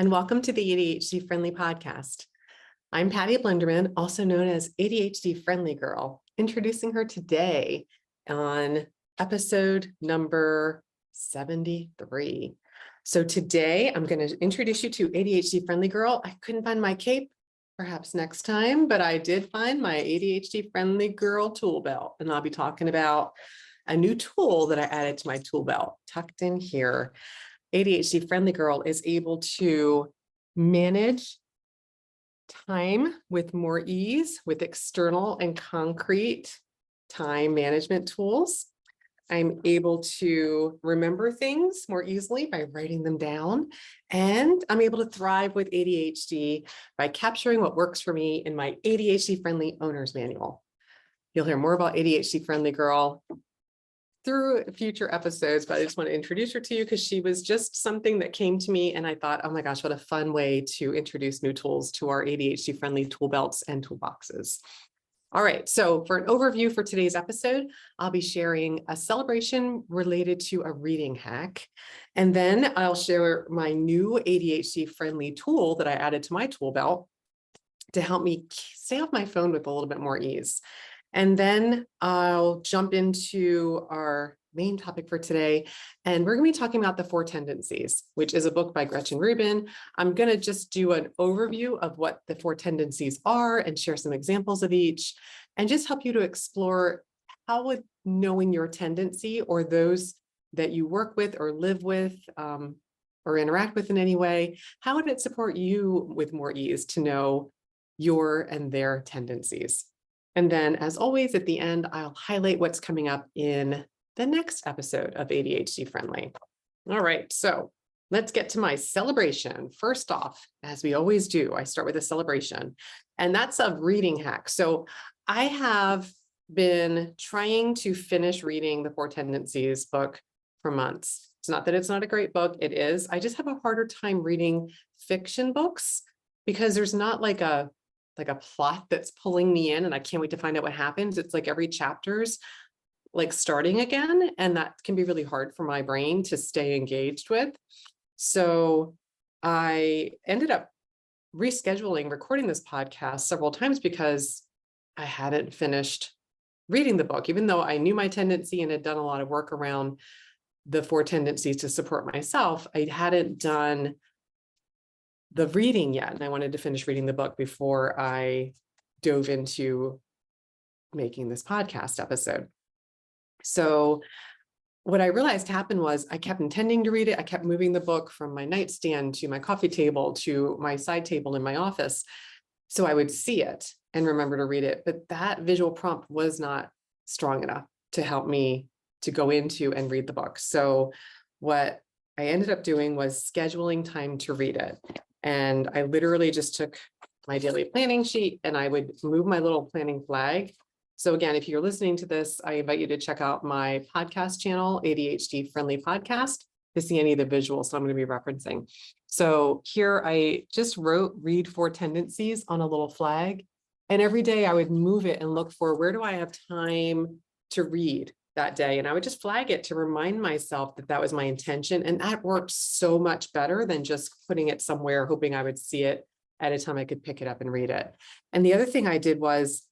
and welcome to the ADHD Friendly Podcast. I'm Patty Blinderman, also known as ADHD Friendly Girl, introducing her today on episode number 73. So today I'm going to introduce you to ADHD Friendly Girl. I couldn't find my cape, perhaps next time, but I did find my ADHD Friendly Girl tool belt, and I'll be talking about a new tool that I added to my tool belt tucked in here. ADHD Friendly Girl is able to manage time with more ease with external and concrete time management tools. I'm able to remember things more easily by writing them down, and I'm able to thrive with ADHD by capturing what works for me in my ADHD Friendly Owner's Manual. You'll hear more about ADHD Friendly Girl through future episodes, but I just want to introduce her to you because she was just something that came to me and I thought, oh my gosh, what a fun way to introduce new tools to our ADHD friendly tool belts and toolboxes. All right, so for an overview for today's episode, I'll be sharing a celebration related to a reading hack, and then I'll share my new ADHD friendly tool that I added to my tool belt to help me stay off my phone with a little bit more ease. And then I'll jump into our main topic for today. And we're going to be talking about the Four Tendencies, which is a book by Gretchen Rubin. I'm going to just do an overview of what the Four Tendencies are and share some examples of each, and just help you to explore how would knowing your tendency or those that you work with or live with or interact with in any way, how would it support you with more ease to know your and their tendencies? And then, as always, at the end, I'll highlight what's coming up in the next episode of ADHD Friendly. All right, so let's get to my celebration. First off, as we always do, I start with a celebration, and that's a reading hack. So I have been trying to finish reading the Four Tendencies book for months. It's not that it's not a great book, it is. I just have a harder time reading fiction books because there's not like a plot that's pulling me in and I can't wait to find out what happens. It's like every chapter's like starting again, and that can be really hard for my brain to stay engaged with. So I ended up rescheduling recording this podcast several times because I hadn't finished reading the book, even though I knew my tendency and had done a lot of work around the Four Tendencies to support myself. I hadn't done the reading yet, and I wanted to finish reading the book before I dove into making this podcast episode. So what I realized happened was I kept intending to read it. I kept moving the book from my nightstand to my coffee table to my side table in my office, so I would see it and remember to read it. But that visual prompt was not strong enough to help me to go into and read the book. So what I ended up doing was scheduling time to read it. And I literally just took my daily planning sheet and I would move my little planning flag. So again, if you're listening to this, I invite you to check out my podcast channel, ADHD Friendly Podcast, to see any of the visuals that I'm going to be referencing. So here I just wrote read Four Tendencies on a little flag. And every day I would move it and look for where do I have time to read that day. And I would just flag it to remind myself that that was my intention. And that worked so much better than just putting it somewhere, hoping I would see it at a time I could pick it up and read it. And the other thing I did was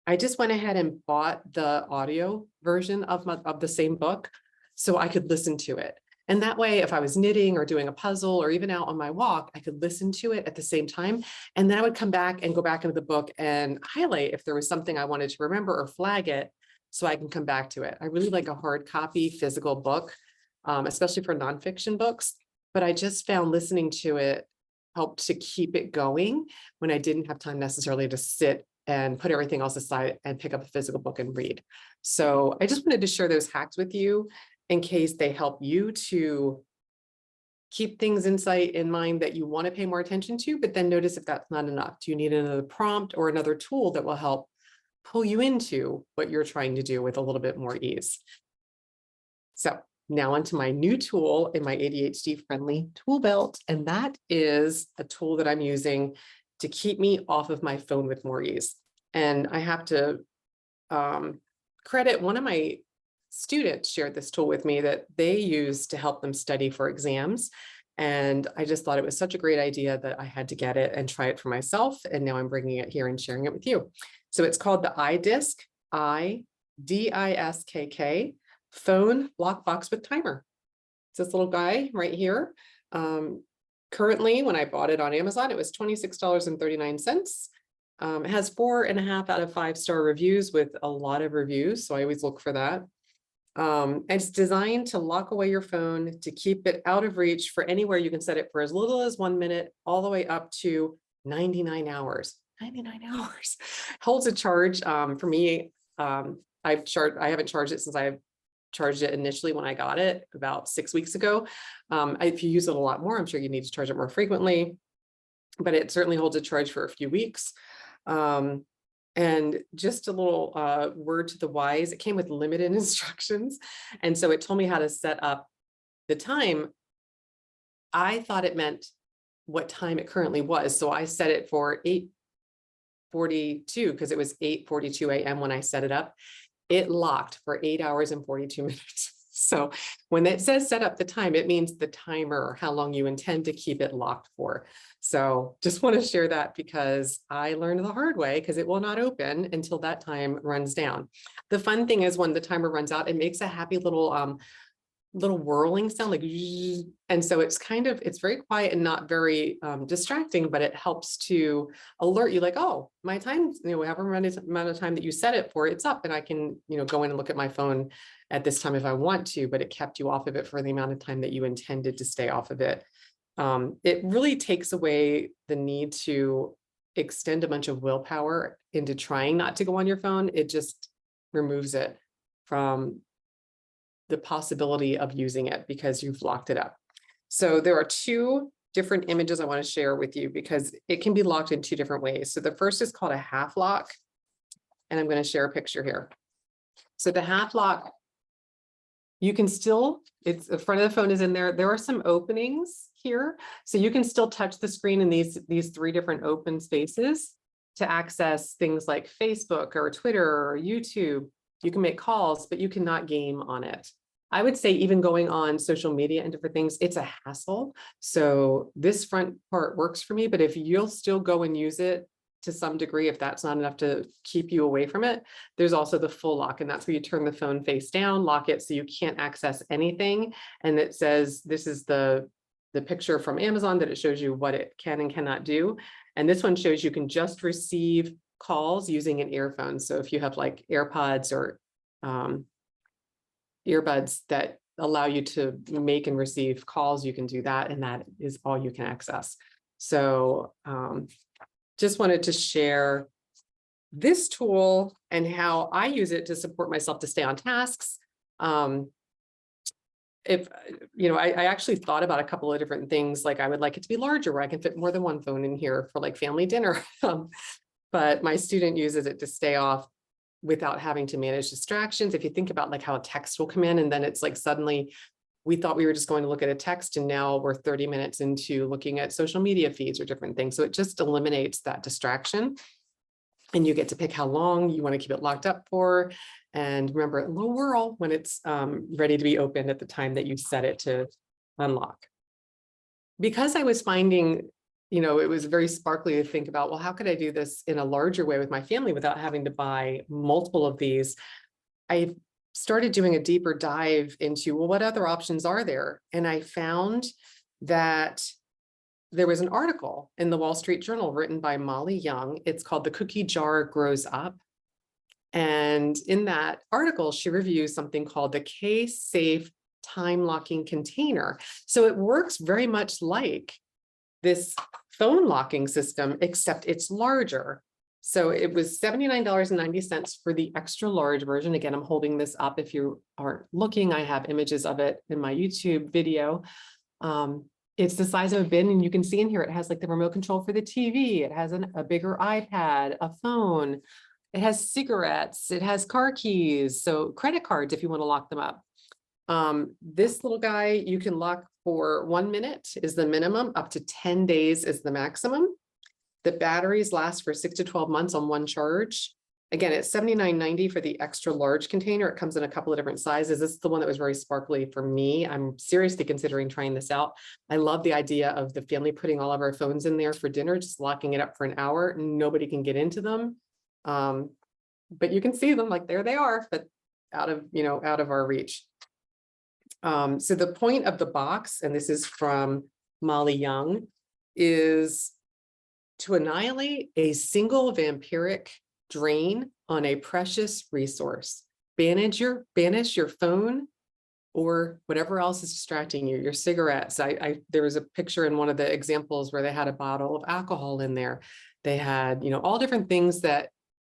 I just went ahead and bought the audio version of the same book so I could listen to it. And that way, if I was knitting or doing a puzzle or even out on my walk, I could listen to it at the same time. And then I would come back and go back into the book and highlight if there was something I wanted to remember or flag it, so I can come back to it. I really like a hard copy physical book, especially for nonfiction books, but I just found listening to it helped to keep it going when I didn't have time necessarily to sit and put everything else aside and pick up a physical book and read. So I just wanted to share those hacks with you in case they help you to keep things in mind that you want to pay more attention to, but then notice if that's not enough. Do you need another prompt or another tool that will help pull you into what you're trying to do with a little bit more ease? So now onto my new tool in my ADHD friendly tool belt. And that is a tool that I'm using to keep me off of my phone with more ease. And I have to credit one of my students shared this tool with me that they use to help them study for exams. And I just thought it was such a great idea that I had to get it and try it for myself. And now I'm bringing it here and sharing it with you. So it's called the iDiskk, iDiskk phone lockbox with timer. It's this little guy right here. Currently, when I bought it on Amazon, it was $26.39. It has 4.5 out of 5-star reviews with a lot of reviews, so I always look for that. And it's designed to lock away your phone, to keep it out of reach for anywhere. You can set it for as little as 1 minute, all the way up to 99 hours. 99 hours. Holds a charge. For me, I haven't charged it since I charged it initially when I got it about 6 weeks ago. If you use it a lot more, I'm sure you need to charge it more frequently, but it certainly holds a charge for a few weeks. And just a little word to the wise, it came with limited instructions. And so it told me how to set up the time. I thought it meant what time it currently was. So I set it for 8:42 because it was 8:42 a.m. when I set it up. It locked for 8 hours and 42 minutes. So when it says set up the time, it means the timer, how long you intend to keep it locked for. So just want to share that because I learned the hard way, because it will not open until that time runs down. The fun thing is when the timer runs out, it makes a happy little whirling sound, like, and so it's very quiet and not very distracting, but it helps to alert you like, oh, my time, however amount of time that you set it for, it's up, and I can, go in and look at my phone at this time if I want to, but it kept you off of it for the amount of time that you intended to stay off of it. It really takes away the need to extend a bunch of willpower into trying not to go on your phone. It just removes it from the possibility of using it because you've locked it up. So there are two different images I want to share with you because it can be locked in two different ways. So the first is called a half lock, and I'm going to share a picture here. So the half lock, you can still, the front of the phone is in there. There are some openings here, so you can still touch the screen in these three different open spaces to access things like Facebook or Twitter or YouTube. You can make calls, but you cannot game on it. I would say even going on social media and different things, it's a hassle. So this front part works for me, but if you'll still go and use it to some degree, if that's not enough to keep you away from it, there's also the full lock, and that's where you turn the phone face down, lock it so you can't access anything. And it says, this is the picture from Amazon that it shows you what it can and cannot do. And this one shows you can just receive calls using an earphone. So if you have like AirPods or earbuds that allow you to make and receive calls, you can do that, and that is all you can access. So just wanted to share this tool and how I use it to support myself to stay on tasks. I actually thought about a couple of different things, like I would like it to be larger where I can fit more than one phone in here for like family dinner. But my student uses it to stay off without having to manage distractions. If you think about like how a text will come in and then it's like suddenly we thought we were just going to look at a text and now we're 30 minutes into looking at social media feeds or different things. So it just eliminates that distraction, and you get to pick how long you want to keep it locked up for. And remember, it will whirl when it's ready to be opened at the time that you set it to unlock. Because I was finding, it was very sparkly to think about, well, how could I do this in a larger way with my family without having to buy multiple of these? I started doing a deeper dive into, well, what other options are there? And I found that there was an article in the Wall Street Journal written by Molly Young. It's called The Cookie Jar Grows Up. And in that article, she reviews something called the K-Safe time locking container. So it works very much like this phone locking system, except it's larger. So it was $79.90 for the extra large version. Again, I'm holding this up. If you aren't looking, I have images of it in my YouTube video. It's the size of a bin, and you can see in here, it has like the remote control for the TV. It has a bigger iPad, a phone. It has cigarettes. It has car keys. So credit cards, if you want to lock them up. This little guy, you can lock for 1 minute is the minimum, up to 10 days is the maximum. The batteries last for 6 to 12 months on one charge. Again, it's $79.90 for the extra large container. It comes in a couple of different sizes. This is the one that was very sparkly for me. I'm seriously considering trying this out. I love the idea of the family putting all of our phones in there for dinner, just locking it up for an hour. Nobody can get into them. But you can see them, like there they are, but out of our reach. So the point of the box, and this is from Molly Young, is to annihilate a single vampiric drain on a precious resource. Banish your phone or whatever else is distracting you, your cigarettes. There was a picture in one of the examples where they had a bottle of alcohol in there. They had, all different things that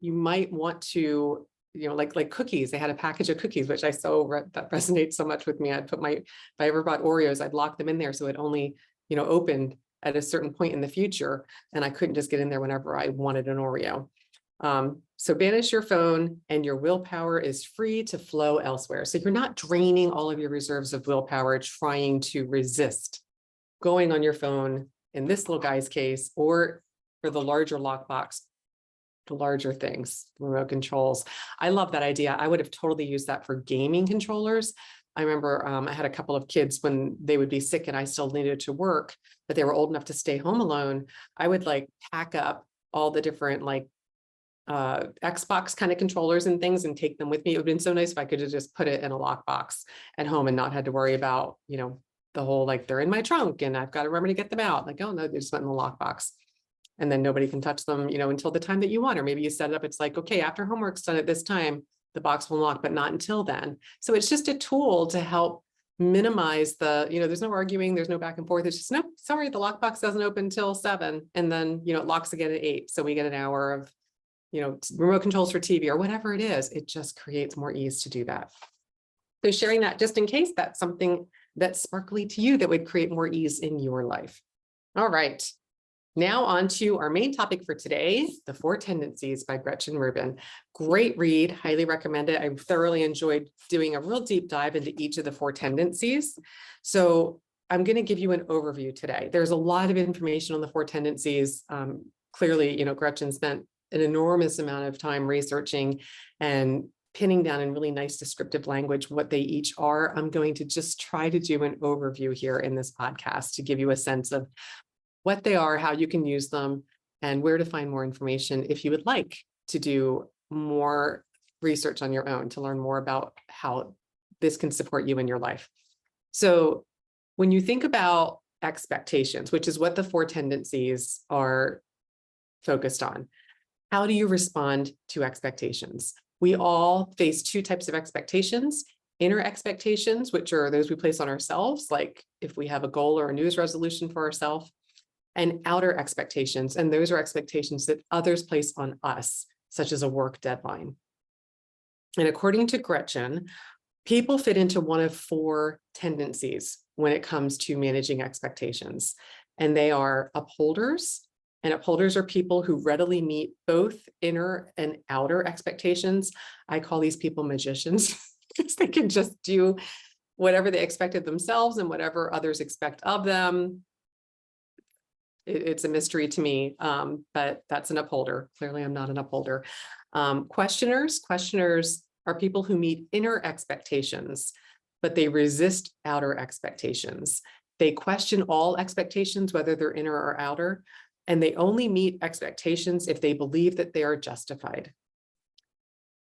you might want to, like cookies. They had a package of cookies, which that resonates so much with me. I'd put if I ever bought Oreos, I'd lock them in there so it only, opened at a certain point in the future, and I couldn't just get in there whenever I wanted an Oreo. So banish your phone and your willpower is free to flow elsewhere. So you're not draining all of your reserves of willpower trying to resist going on your phone in this little guy's case, or for the larger lockbox, the larger things, remote controls. I love that idea. I would have totally used that for gaming controllers. I remember I had a couple of kids when they would be sick and I still needed to work, but they were old enough to stay home alone. I would pack up all the different Xbox kind of controllers and things and take them with me. It would have been so nice if I could have just put it in a lockbox at home and not had to worry about, the whole, they're in my trunk and I've got to remember to get them out. Oh no, they just went in the lockbox. And then nobody can touch them, until the time that you want, or maybe you set it up. It's okay, after homework's done at this time, the box will unlock, but not until then. So it's just a tool to help minimize there's no arguing, there's no back and forth. It's just, no, sorry, the lockbox doesn't open until 7. And then, it locks again at 8. So we get an hour of, remote controls for TV or whatever it is. It just creates more ease to do that. So sharing that just in case that's something that's sparkly to you that would create more ease in your life. All right. Now on to our main topic for today, The Four Tendencies by Gretchen Rubin. Great read, highly recommend it. I thoroughly enjoyed doing a real deep dive into each of the 4 tendencies. So I'm going to give you an overview today. There's a lot of information on the 4 tendencies. Clearly, Gretchen spent an enormous amount of time researching and pinning down in really nice descriptive language what they each are. I'm going to just try to do an overview here in this podcast to give you a sense of what they are, how you can use them, and where to find more information if you would like to do more research on your own to learn more about how this can support you in your life. So when you think about expectations, which is what the 4 tendencies are focused on, how do you respond to expectations? We all face 2 types of expectations: inner expectations, which are those we place on ourselves, like if we have a goal or a news resolution for ourselves, and outer expectations. And those are expectations that others place on us, such as a work deadline. And according to Gretchen, people fit into one of 4 tendencies when it comes to managing expectations. And they are upholders. And upholders are people who readily meet both inner and outer expectations. I call these people magicians because they can just do whatever they expected themselves and whatever others expect of them. It's a mystery to me, but that's an upholder. Clearly, I'm not an upholder. Questioners are people who meet inner expectations, but they resist outer expectations. They question all expectations, whether they're inner or outer, and they only meet expectations if they believe that they are justified.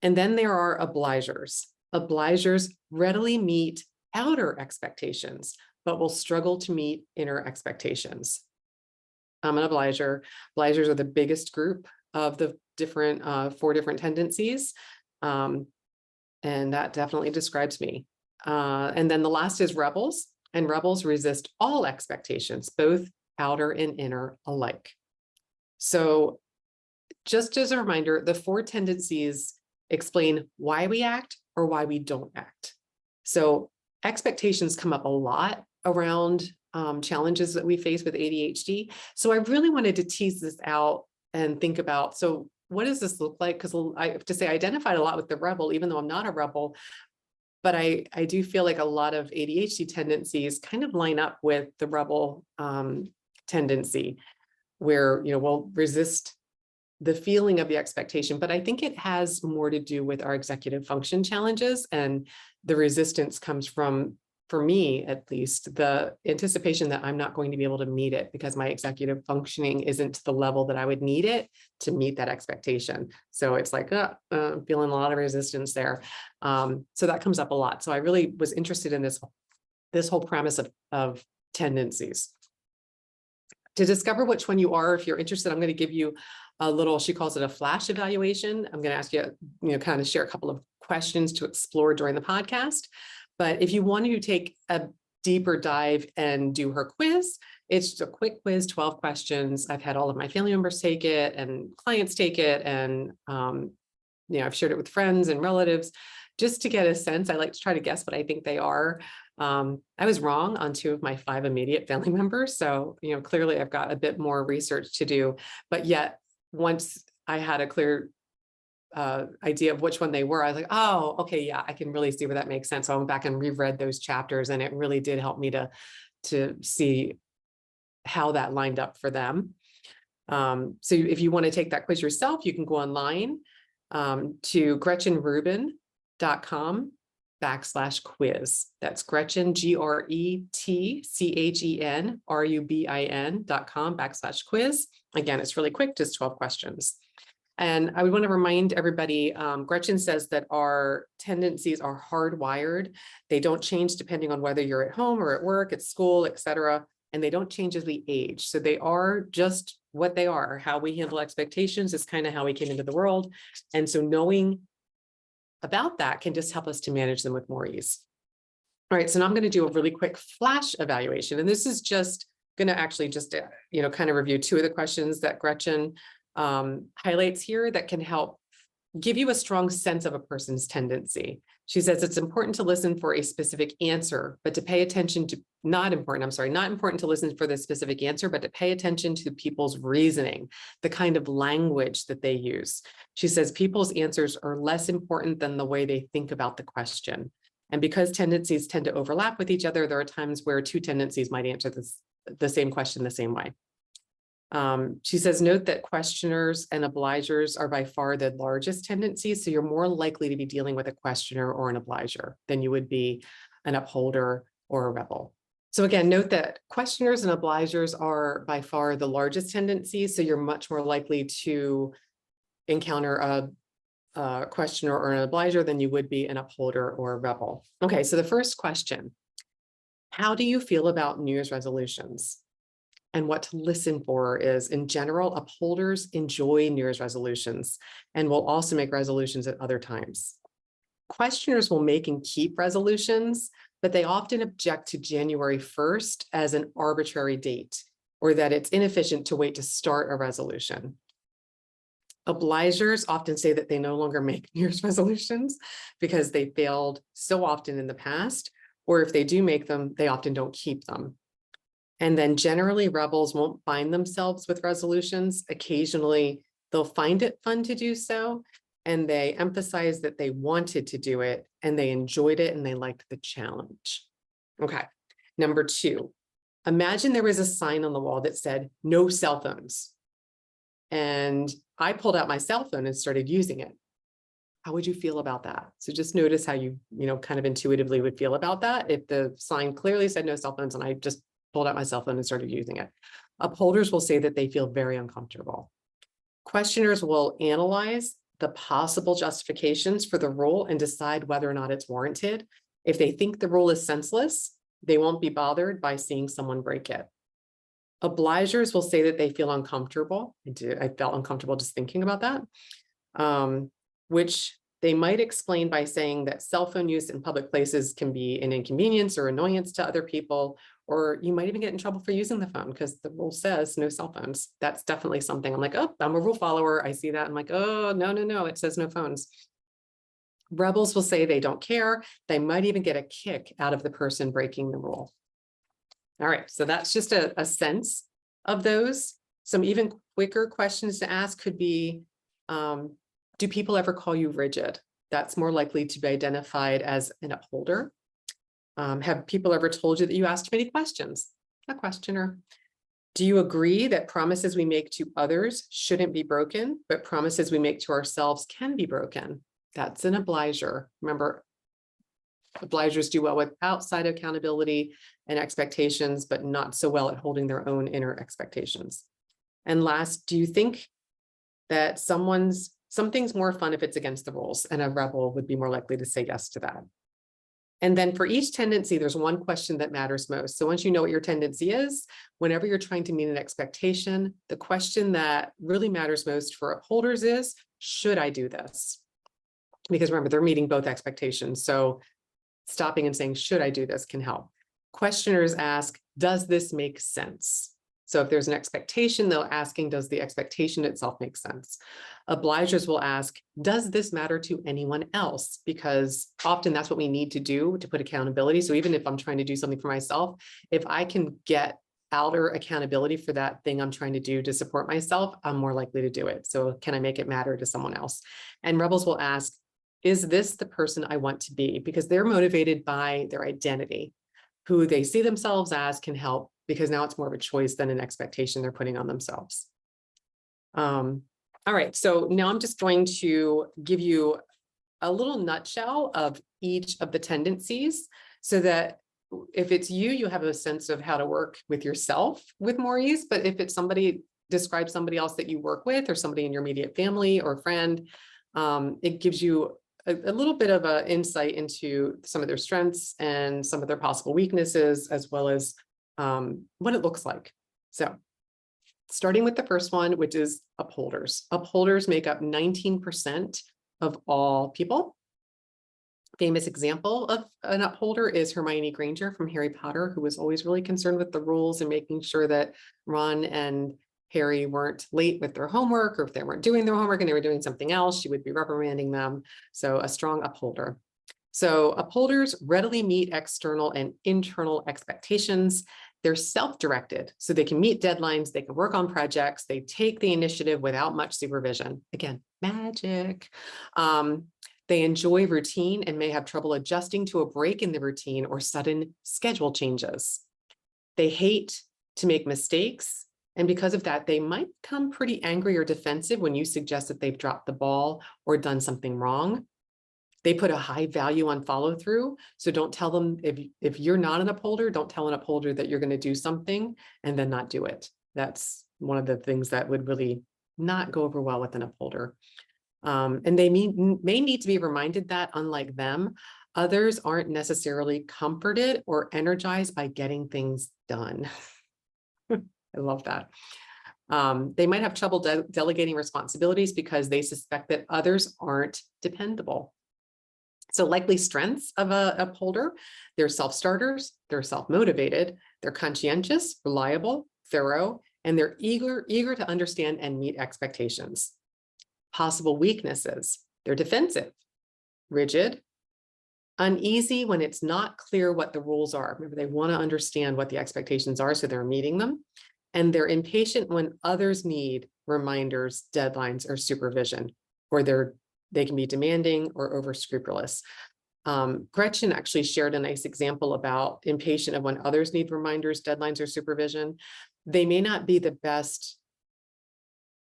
And then there are obligers. Obligers readily meet outer expectations, but will struggle to meet inner expectations. I'm an obliger. Obligers are the biggest group of the different 4 different tendencies. And that definitely describes me. And then the last is rebels, and rebels resist all expectations, both outer and inner alike. So just as a reminder, the 4 tendencies explain why we act or why we don't act. So expectations come up a lot around challenges that we face with ADHD. So I really wanted to tease this out and think about, so what does this look like? Because I have to say I identified a lot with the rebel, even though I'm not a rebel, but I do feel like a lot of ADHD tendencies kind of line up with the rebel tendency, where, we'll resist the feeling of the expectation, but I think it has more to do with our executive function challenges, and the resistance comes from, for me at least, the anticipation that I'm not going to be able to meet it because my executive functioning isn't to the level that I would need it to meet that expectation. So it's like, feeling a lot of resistance there. So that comes up a lot. So I really was interested in this whole premise of tendencies. To discover which one you are, if you're interested, I'm going to give you a little, she calls it a flash evaluation. I'm going to ask you, kind of share a couple of questions to explore during the podcast. But if you want to take a deeper dive and do her quiz, it's just a quick quiz, 12 questions. I've had all of my family members take it and clients take it. And, I've shared it with friends and relatives just to get a sense. I like to try to guess what I think they are. I was wrong on 2 of my 5 immediate family members. So, clearly I've got a bit more research to do, but yet once I had a clear idea of which one they were, I was like, oh, okay, yeah, I can really see where that makes sense. So I went back and reread those chapters, and it really did help me to see how that lined up for them. So if you want to take that quiz yourself, you can go online to GretchenRubin.com/quiz. That's Gretchen, GretchenRubin.com/quiz. Again, it's really quick, just 12 questions. And I would want to remind everybody, Gretchen says that our tendencies are hardwired. They don't change depending on whether you're at home or at work, at school, et cetera. And they don't change as we age. So they are just what they are. How we handle expectations is kind of how we came into the world. And so knowing about that can just help us to manage them with more ease. All right, so now I'm going to do a really quick flash evaluation. And this is just going to actually just, kind of review 2 of the questions that Gretchen highlights here that can help give you a strong sense of a person's tendency. She says it's important to listen for a specific answer, but to pay attention to, not important to listen for the specific answer, but to pay attention to people's reasoning, the kind of language that they use. She says people's answers are less important than the way they think about the question. And because tendencies tend to overlap with each other, there are times where 2 tendencies might answer the same question the same way. She says, note that questioners and obligers are by far the largest tendencies. So you're more likely to be dealing with a questioner or an obliger than you would be an upholder or a rebel. So again, note that questioners and obligers are by far the largest tendencies. So you're much more likely to encounter a questioner or an obliger than you would be an upholder or a rebel. Okay, so the first question, how do you feel about New Year's resolutions? And what to listen for is, in general, upholders enjoy New Year's resolutions and will also make resolutions at other times. Questioners will make and keep resolutions, but they often object to January 1st as an arbitrary date, or that it's inefficient to wait to start a resolution. Obligers often say that they no longer make New Year's resolutions because they failed so often in the past, or if they do make them, they often don't keep them. And then generally rebels won't bind themselves with resolutions. Occasionally they'll find it fun to do so, and they emphasize that they wanted to do it and they enjoyed it and they liked the challenge. Okay, number 2, imagine there was a sign on the wall that said no cell phones. And I pulled out my cell phone and started using it. How would you feel about that? So just notice how you, kind of intuitively would feel about that if the sign clearly said no cell phones and I just pulled out my cell phone and started using it. Upholders will say that they feel very uncomfortable. Questioners will analyze the possible justifications for the rule and decide whether or not it's warranted. If they think the rule is senseless, they won't be bothered by seeing someone break it. Obligers will say that they feel uncomfortable. I felt uncomfortable just thinking about that, which they might explain by saying that cell phone use in public places can be an inconvenience or annoyance to other people, or you might even get in trouble for using the phone because the rule says no cell phones. That's definitely something I'm like, oh, I'm a rule follower. I see that. I'm like, oh, no, it says no phones. Rebels will say they don't care. They might even get a kick out of the person breaking the rule. All right, so that's just a sense of those. Some even quicker questions to ask could be, do people ever call you rigid? That's more likely to be identified as an upholder. Have people ever told you that you asked too many questions? A questioner. Do you agree that promises we make to others shouldn't be broken, but promises we make to ourselves can be broken? That's an obliger. Remember, obligers do well with outside accountability and expectations, but not so well at holding their own inner expectations. And last, do you think that something's more fun if it's against the rules, and a rebel would be more likely to say yes to that? And then for each tendency, there's one question that matters most. So once you know what your tendency is, whenever you're trying to meet an expectation, the question that really matters most for upholders is, should I do this? Because remember, they're meeting both expectations. So stopping and saying, should I do this, can help. Questioners ask, does this make sense? So if there's an expectation, they'll asking, does the expectation itself make sense? Obligers will ask, does this matter to anyone else? Because often that's what we need to do to put accountability. So even if I'm trying to do something for myself, if I can get outer accountability for that thing I'm trying to do to support myself, I'm more likely to do it. So can I make it matter to someone else? And rebels will ask, is this the person I want to be? Because they're motivated by their identity. Who they see themselves as can help, because now it's more of a choice than an expectation they're putting on themselves. All right, so now I'm just going to give you a little nutshell of each of the tendencies so that if it's you, you have a sense of how to work with yourself with more ease. But if it's somebody, describe somebody else that you work with or somebody in your immediate family or friend, it gives you a little bit of an insight into some of their strengths and some of their possible weaknesses, as well as what it looks like. So starting with the first one, which is upholders. Upholders make up 19% of all people. Famous example of an upholder is Hermione Granger from Harry Potter, who was always really concerned with the rules and making sure that Ron and Harry weren't late with their homework, or if they weren't doing their homework and they were doing something else, she would be reprimanding them. So a strong upholder. So upholders readily meet external and internal expectations. They're self-directed, so they can meet deadlines, they can work on projects, they take the initiative without much supervision. Again, magic. They enjoy routine and may have trouble adjusting to a break in the routine or sudden schedule changes. They hate to make mistakes. And because of that, they might become pretty angry or defensive when you suggest that they've dropped the ball or done something wrong. They put a high value on follow through. So don't tell them, if you're not an upholder, don't tell an upholder that you're going to do something and then not do it. That's one of the things that would really not go over well with an upholder. And they may need to be reminded that, unlike them, others aren't necessarily comforted or energized by getting things done. I love that. They might have trouble delegating responsibilities because they suspect that others aren't dependable. So likely strengths of a upholder: they're self-starters, they're self-motivated, they're conscientious, reliable, thorough, and they're eager to understand and meet expectations. Possible weaknesses: they're defensive, rigid, uneasy when it's not clear what the rules are. Remember, they want to understand what the expectations are, so they're meeting them. And they're impatient when others need reminders, deadlines, or supervision, or they can be demanding or over scrupulous. Gretchen actually shared a nice example about impatient of when others need reminders, deadlines, or supervision. They may not be the best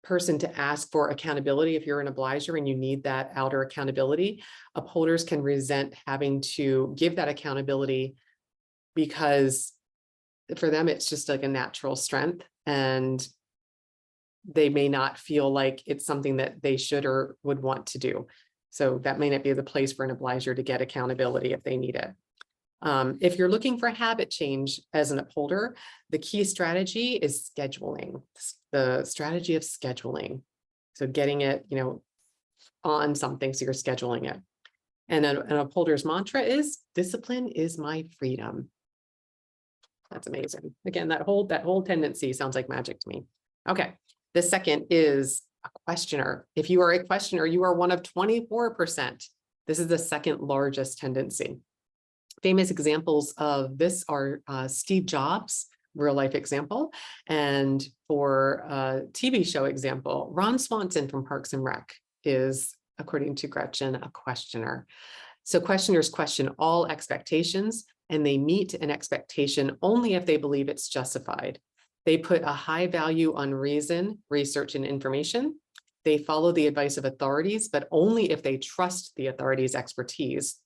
person to ask for accountability if you're an obliger and you need that outer accountability. Upholders can resent having to give that accountability because for them, it's just like a natural strength, and they may not feel like it's something that they should or would want to do. So that may not be the place for an obliger to get accountability if they need it. If you're looking for habit change as an upholder, the key strategy is scheduling, the strategy of scheduling. So getting it, on something, so you're scheduling it. And an upholder's mantra is, discipline is my freedom. That's amazing. Again, that whole tendency sounds like magic to me. Okay. The second is a questioner. If you are a questioner, you are one of 24%. This is the second largest tendency. Famous examples of this are Steve Jobs, real life example, and for a TV show example, Ron Swanson from Parks and Rec is, according to Gretchen, a questioner. So questioners question all expectations, and they meet an expectation only if they believe it's justified. They put a high value on reason, research, and information. They follow the advice of authorities, but only if they trust the authorities' expertise.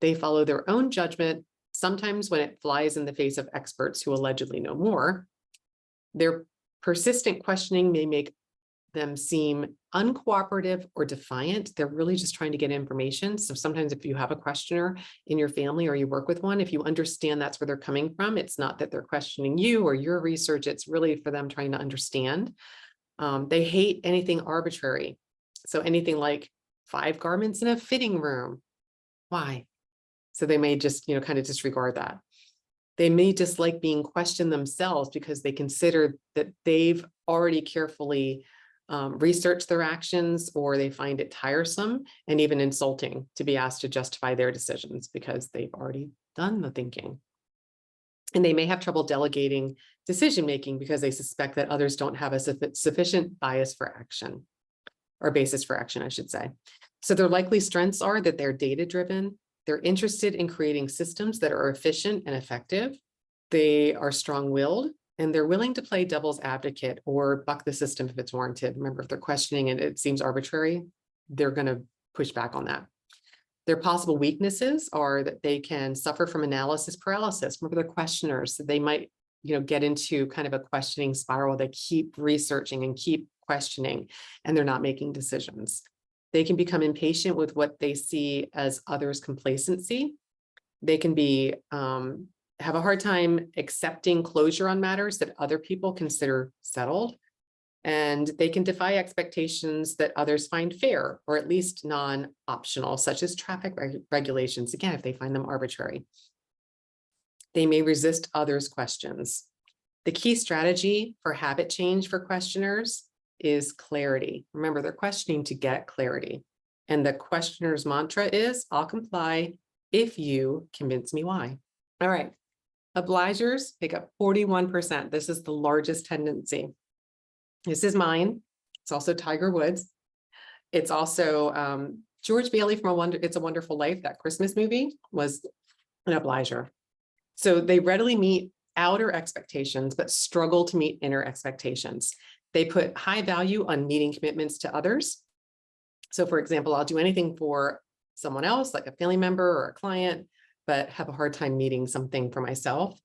They follow their own judgment, sometimes when it flies in the face of experts who allegedly know more. Their persistent questioning may make them seem uncooperative or defiant. They're really just trying to get information. So sometimes if you have a questioner in your family or you work with one, if you understand that's where they're coming from, it's not that they're questioning you or your research, it's really for them trying to understand. They hate anything arbitrary. So anything like 5 garments in a fitting room. Why? So they may just, kind of disregard that. They may dislike being questioned themselves because they consider that they've already carefully researched their actions, or they find it tiresome and even insulting to be asked to justify their decisions because they've already done the thinking. And they may have trouble delegating decision-making because they suspect that others don't have a sufficient bias for action, or basis for action, I should say. So their likely strengths are that they're data-driven, they're interested in creating systems that are efficient and effective, they are strong-willed, and they're willing to play devil's advocate or buck the system if it's warranted. Remember, if they're questioning and it seems arbitrary, they're going to push back on that. Their possible weaknesses are that they can suffer from analysis paralysis. Remember, they're questioners. So they might, get into kind of a questioning spiral. They keep researching and keep questioning, and they're not making decisions. They can become impatient with what they see as others' complacency. They can be have a hard time accepting closure on matters that other people consider settled. And they can defy expectations that others find fair, or at least non-optional, such as traffic regulations, again, if they find them arbitrary. They may resist others' questions. The key strategy for habit change for questioners is clarity. Remember, they're questioning to get clarity. And the questioner's mantra is, I'll comply if you convince me why. All right. Obligers make up 41%. This is the largest tendency. This is mine. It's also Tiger Woods. It's also George Bailey from It's a Wonderful Life. That Christmas movie was an obliger. So they readily meet outer expectations, but struggle to meet inner expectations. They put high value on meeting commitments to others. So for example, I'll do anything for someone else, like a family member or a client, but have a hard time meeting something for myself.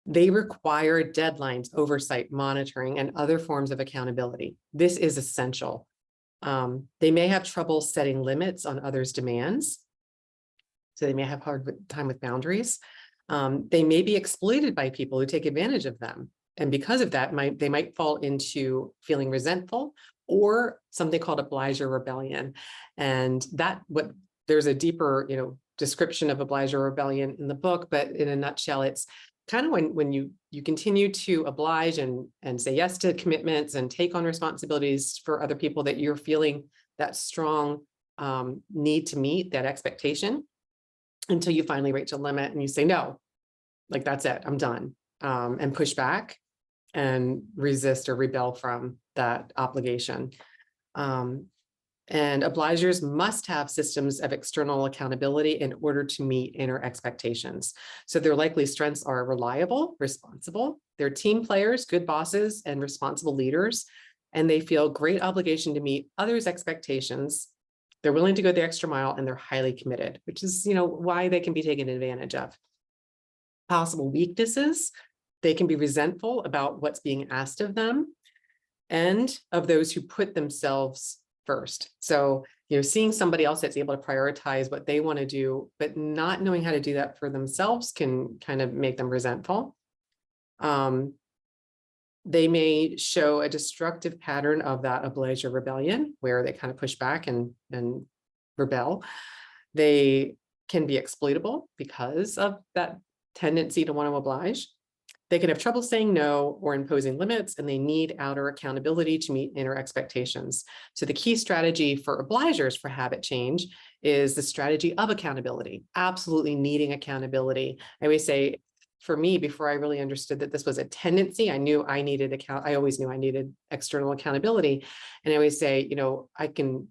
They require deadlines, oversight, monitoring, and other forms of accountability. This is essential. They may have trouble setting limits on others' demands. So they may have a hard time with boundaries. They may be exploited by people who take advantage of them. And because of that, they might fall into feeling resentful or something called obliger rebellion. And there's a deeper, description of obliger rebellion in the book, but in a nutshell, it's kind of when you continue to oblige and say yes to commitments and take on responsibilities for other people, that you're feeling that strong need to meet that expectation until you finally reach a limit and you say, no, like that's it, I'm done, and push back and resist or rebel from that obligation. And obligers must have systems of external accountability in order to meet inner expectations. So their likely strengths are reliable, responsible, they're team players, good bosses, and responsible leaders. And they feel great obligation to meet others' expectations. They're willing to go the extra mile, and they're highly committed, which is, why they can be taken advantage of. Possible weaknesses: they can be resentful about what's being asked of them and of those who put themselves first. So, seeing somebody else that's able to prioritize what they want to do, but not knowing how to do that for themselves can kind of make them resentful. They may show a destructive pattern of that obliger rebellion, where they kind of push back and rebel. They can be exploitable because of that tendency to want to oblige. They can have trouble saying no or imposing limits, and they need outer accountability to meet inner expectations. So the key strategy for obligers for habit change is the strategy of accountability, absolutely needing accountability. I always say, for me, before I really understood that this was a tendency, I always knew I needed external accountability. And I always say, I can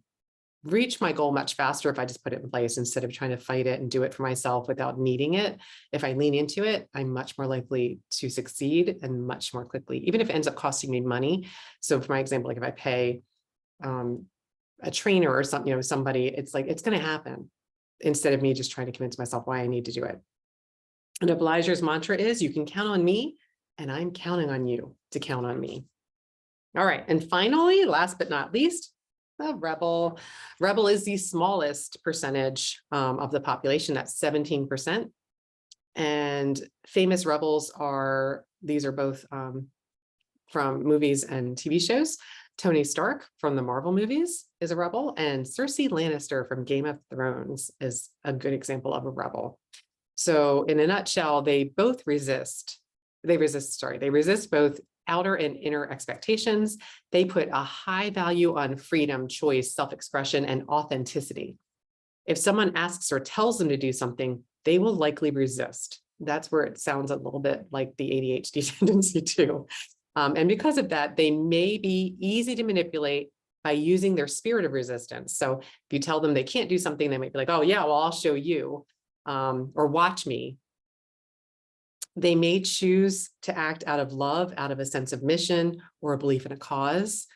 reach my goal much faster if I just put it in place instead of trying to fight it and do it for myself without needing it. If I lean into it, I'm much more likely to succeed and much more quickly, even if it ends up costing me money. So for my example, like if I pay a trainer or something, somebody, it's like, it's going to happen instead of me just trying to convince myself why I need to do it. And Obliger's mantra is, you can count on me, and I'm counting on you to count on me. All right. And finally, last but not least, the rebel. Rebel is the smallest percentage of the population, that's 17%. And famous rebels are, these are both from movies and TV shows. Tony Stark from the Marvel movies is a rebel, and Cersei Lannister from Game of Thrones is a good example of a rebel. So in a nutshell, they resist both outer and inner expectations. They put a high value on freedom, choice, self-expression, and authenticity. If someone asks or tells them to do something, they will likely resist. That's where it sounds a little bit like the ADHD tendency too. And because of that, they may be easy to manipulate by using their spirit of resistance. So if you tell them they can't do something, they might be like, oh yeah, well, I'll show you, or watch me. They may choose to act out of love, out of a sense of mission or a belief in a cause.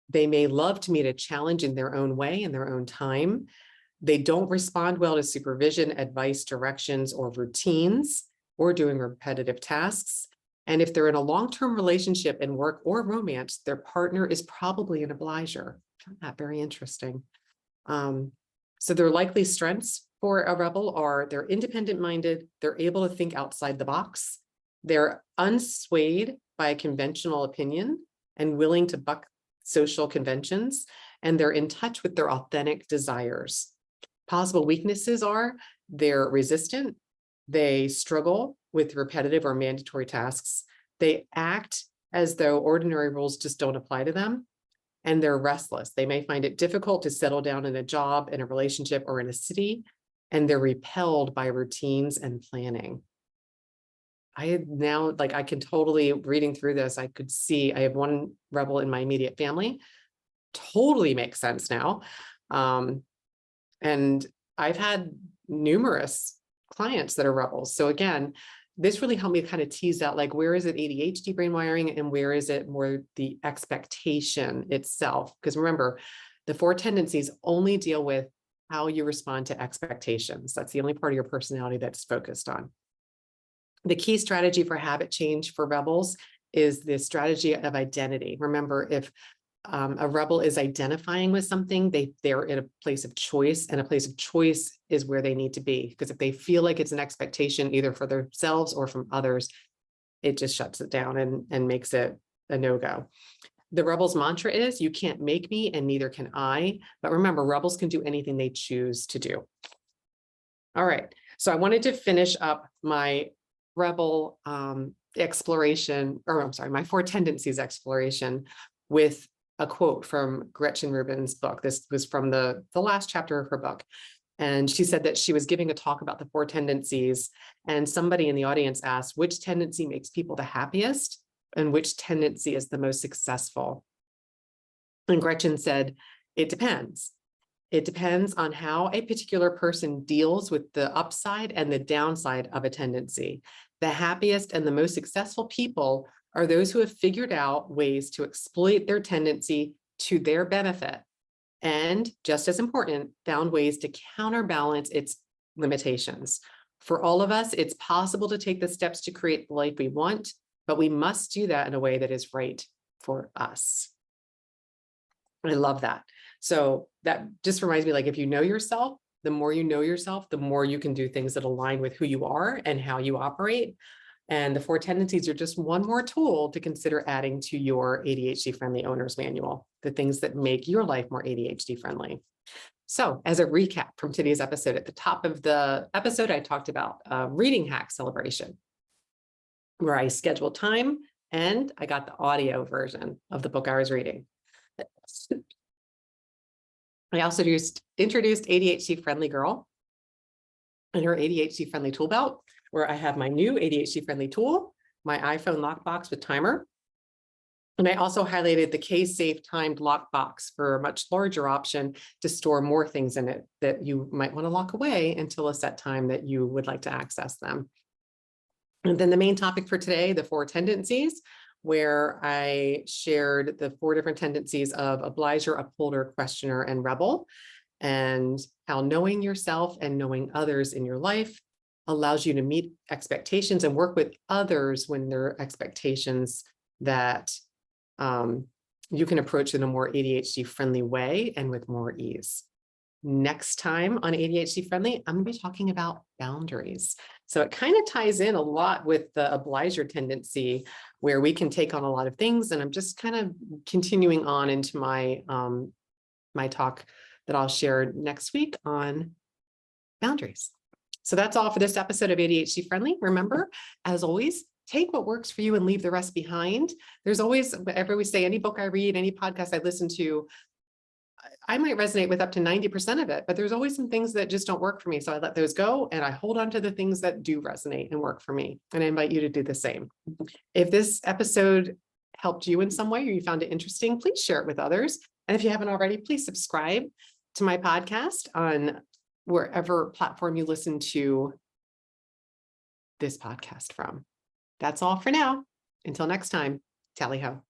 They may love to meet a challenge in their own way, in their own time. They don't respond well to supervision, advice, directions, or routines, or doing repetitive tasks. And if they're in a long-term relationship in work or romance, their partner is probably an obliger. I found that very interesting. So their likely strengths for a rebel are they're independent-minded, they're able to think outside the box, they're unswayed by a conventional opinion and willing to buck social conventions, and they're in touch with their authentic desires. Possible weaknesses are they're resistant, they struggle with repetitive or mandatory tasks, they act as though ordinary rules just don't apply to them, and they're restless. They may find it difficult to settle down in a job, in a relationship, or in a city, and they're repelled by routines and planning. I can totally, reading through this, I could see I have one rebel in my immediate family. Totally makes sense now. And I've had numerous clients that are rebels. So again, this really helped me kind of tease out, like, where is it ADHD brain wiring and where is it more the expectation itself? Because remember, the four tendencies only deal with how you respond to expectations. That's the only part of your personality that's focused on. The key strategy for habit change for rebels is the strategy of identity. Remember, if a rebel is identifying with something, they're in a place of choice, and a place of choice is where they need to be. Because if they feel like it's an expectation either for themselves or from others, it just shuts it down and makes it a no-go. The rebel's mantra is, you can't make me and neither can I. But remember, rebels can do anything they choose to do. All right, so I wanted to finish up my rebel exploration, or I'm sorry, my four tendencies exploration with a quote from Gretchen Rubin's book. This was from the last chapter of her book. And she said that she was giving a talk about the four tendencies, and somebody in the audience asked, which tendency makes people the happiest and which tendency is the most successful? And Gretchen said, it depends. It depends on how a particular person deals with the upside and the downside of a tendency. The happiest and the most successful people are those who have figured out ways to exploit their tendency to their benefit, and just as important, found ways to counterbalance its limitations. For all of us, it's possible to take the steps to create the life we want, but we must do that in a way that is right for us. I love that. So that just reminds me, like, if you know yourself, the more you know yourself, the more you can do things that align with who you are and how you operate. And the four tendencies are just one more tool to consider adding to your ADHD friendly owner's manual, the things that make your life more ADHD friendly. So as a recap from today's episode, at the top of the episode, I talked about a reading hack celebration where I scheduled time and I got the audio version of the book I was reading. I also introduced ADHD Friendly Girl and her ADHD Friendly Tool Belt, where I have my new ADHD Friendly tool, my iPhone lockbox with timer, And I also highlighted the K-safe timed lockbox for a much larger option to store more things in it that you might want to lock away until a set time that you would like to access them. And then the main topic for today, the 4 tendencies, where I shared the 4 different tendencies of Obliger, Upholder, Questioner, and Rebel, and how knowing yourself and knowing others in your life allows you to meet expectations and work with others when there are expectations that you can approach in a more ADHD friendly way and with more ease. Next time on ADHD Friendly, I'm going to be talking about boundaries. So it kind of ties in a lot with the Obliger tendency, where we can take on a lot of things. And I'm just kind of continuing on into my my talk that I'll share next week on boundaries. So that's all for this episode of ADHD Friendly. Remember, as always, take what works for you and leave the rest behind. There's always, whatever we say, any book I read, any podcast I listen to, I might resonate with up to 90% of it, but there's always some things that just don't work for me. So I let those go and I hold on to the things that do resonate and work for me. And I invite you to do the same. If this episode helped you in some way or you found it interesting, please share it with others. And if you haven't already, please subscribe to my podcast on wherever platform you listen to this podcast from. That's all for now. Until next time, tally ho.